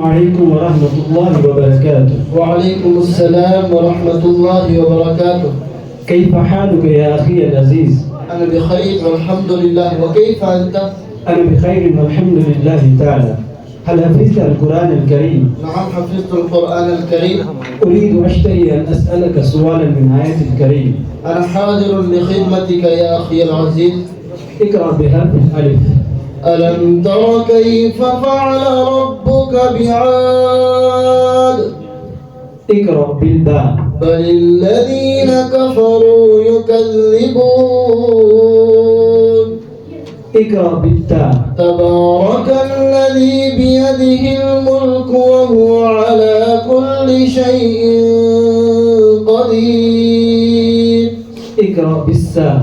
عليكم ورحمة الله وبركاته. وعليكم السلام ورحمة الله وبركاته. كيف حالك يا أخي العزيز؟ أنا بخير والحمد لله، وكيف أنت؟ أنا بخير والحمد لله تعالى. هل حفظت القرآن الكريم؟ نعم، حفظت القرآن الكريم. أريد أشتهي أن أسألك سؤالا من آية الكريم. أنا حاضر لخدمتك يا أخي العزيز. اقرأ بحرف الألف. ألم تر كيف فعل ربك بعاد؟ اقرأ بالباء. بل الذين كفروا يكذبون. اقرأ بالتاء. تبارك الذي بيده الملك وهو على كل شيء قدير. اقرأ بالساء.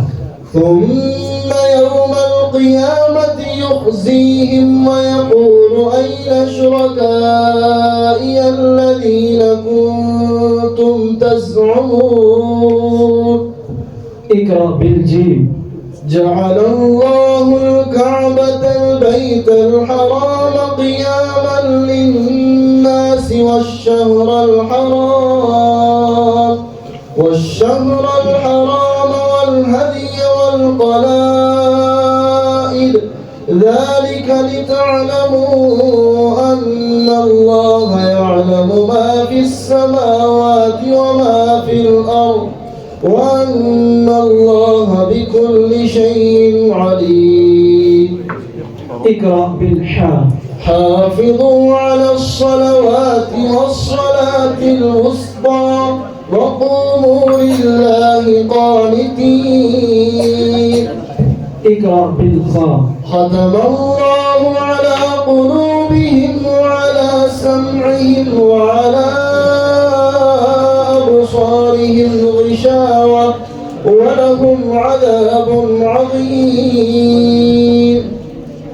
ثم يوم القيامة يخزيهم ويقول أين شركائي الذين كنتم تزعمون. اقرأ بالجيم. جعل الله الكعبة البيت الحرام قياما للناس والشهر الحرام والهدي والقلائد، ذلك لتعلموا أن الله يعلم ما في السماوات وما في الأرض، وأن الله بكل شيء عليم. اقرأ بالحاء. حافظوا على الصلوات والصلاة الوسطى وقوموا لله قانتين. اقرأ بالخاء. ختم الله على قلوبهم وعلى سمعهم وعلى أبصارهم غشاوة ولهم عذاب عظيم.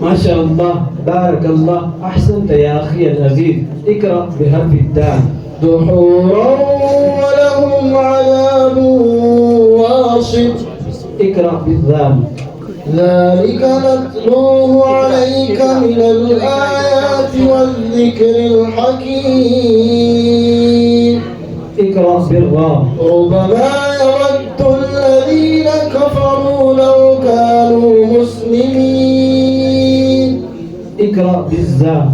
ما شاء الله، بارك الله، أحسنت يا أخي العزيز. اقرأ بحرف الدال. دحورا ولهم عذاب واصب. اقرأ بالذال. ذلك نتلوه عليك من الآيات والذكر الحكيم. اقرأ بالراء. ربما يود الذين كفروا لو كانوا مسلمين. اقرأ بالزاء.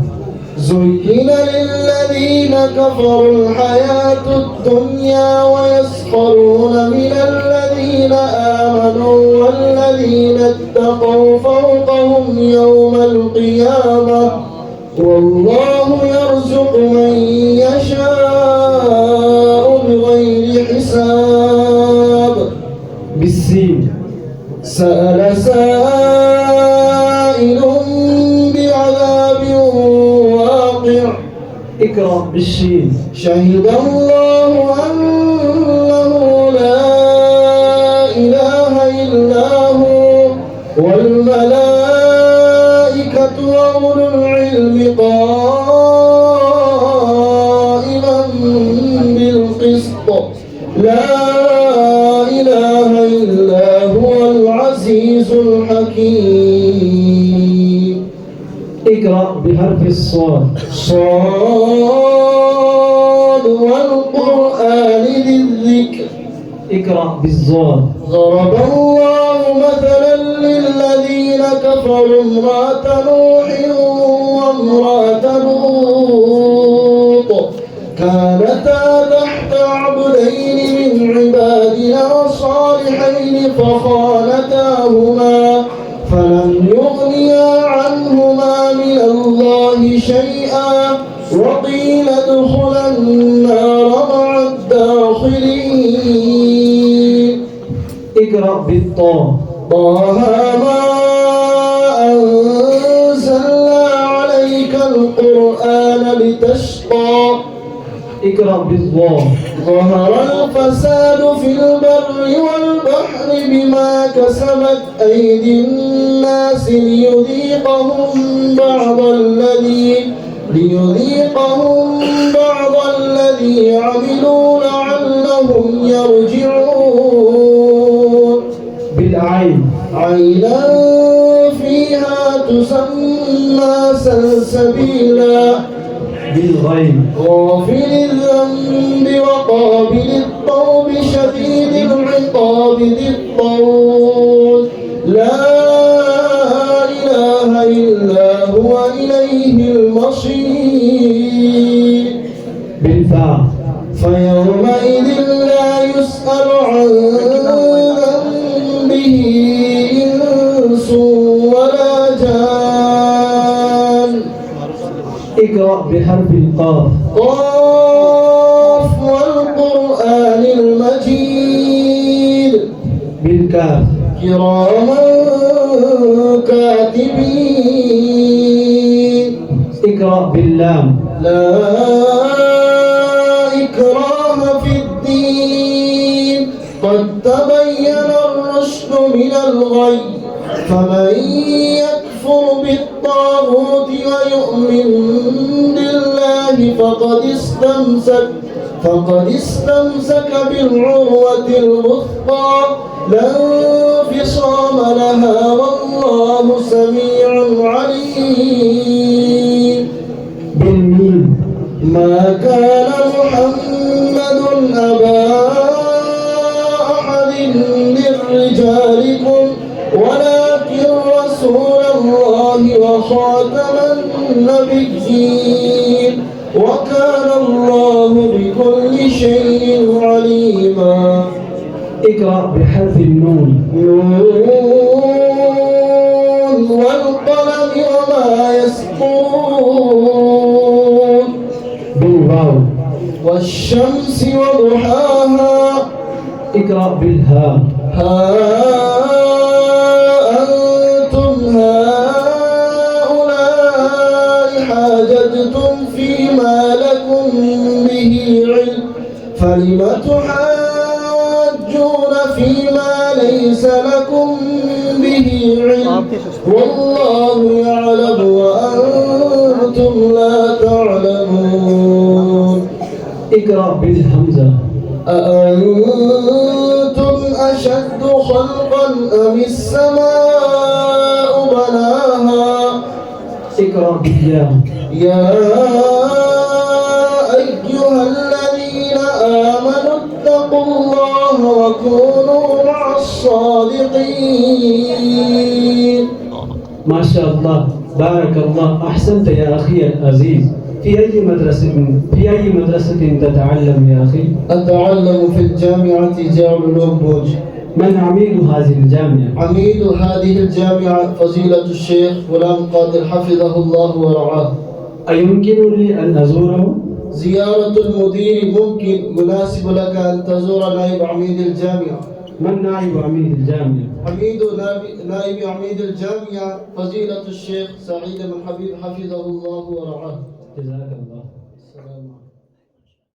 زين للذين كفروا الحياة الدنيا ويسخرون من الذين آمنوا والذين اتقوا فوقهم يوم القيامة، والله يرزق من يشاء بغير حساب. بالسين. سأل سائل بعذاب واقع. اقرأ بالشين. شهد الله أنه لا إله إلا هو والملائكة وأولو العلم قائما بالقسط، لا إله إلا هو العزيز الحكيم. اقرأ بحرف الصاد. صاد والقرآن ذي الذكر. اقرأ بالظاد. ضرب الله مثلا للذين كفروا امرأة نوح وامرأة لوط كانتا تحت عبدين من عبادنا صالحين فخانتاهما فلم يغنيا عنهما من الله شيئا وقيل ادخلا النار مع الداخلين. اقرأ بالطاء. طه ما أنزلنا عليك القرآن لتشقى. اقرأ بالظاء. ظهر الفساد في البر والبحر بما كسبت أيدي الناس ليذيقهم بعض الذي عملوا لعلهم يرجعون. بالعين. عينا فيها تسمى سلسبيلا بالغيب غافر الذنب وقابل التوب شديد العقاب ذي الطول لا إله إلا هو إليه المصير بالفاء فيومئذ لا يسأل عن ذنبه إنس ولا جان اقرأ بحرف القاف قاف والقرآن المجيد بالكاف كراما كاتبين اقرأ باللام لا إكراه في الدين قد تبين الرشد من الغي فمن يكفر بالطاغوت ويؤمن بالله فقد استمسك بالعروة الوثقى لا انفصام لها والله سميع عليم بالميم ما كان محمد أبا أحد من رجالكم ولكن رسول الله وخاتم النبيين وكان الله بكل شيء عليما اقرأ بحرف النون نون والقلم وما يسطرون بالواو والشمس وضحاها اقرأ بالهاء ها أنتم هؤلاء حاججتم فيما لكم به علم فلم تحاجون فيما ليس لكم به علم والله يعلم وأنتم لا تعلمون اقرأ بالهمزة أأنتم أشد خلقا أم السماء بناها اقرأ بالياء يا أيها الذين آمنوا اتقوا الله وكونوا مع الصادقين ما شاء الله بارك الله أحسنت يا أخي العزيز في أي مدرسة تتعلم يا أخي؟ أتعلم في الجامعة جامع الأنبوج. من عميد هذه الجامعة؟ عميد هذه الجامعة فضيلة الشيخ غلام قادر حفظه الله ورعاه. أيمكن لي أن أزوره؟ زيارة المدير ممكن، يناسب لك أن تزور نائب عميد الجامعة. من نائب عميد الجامعة؟ نائب عميد الجامعة فضيلة الشيخ سعيد بن حبيب حفظه الله ورعاه. جزاك الله. السلام عليكم.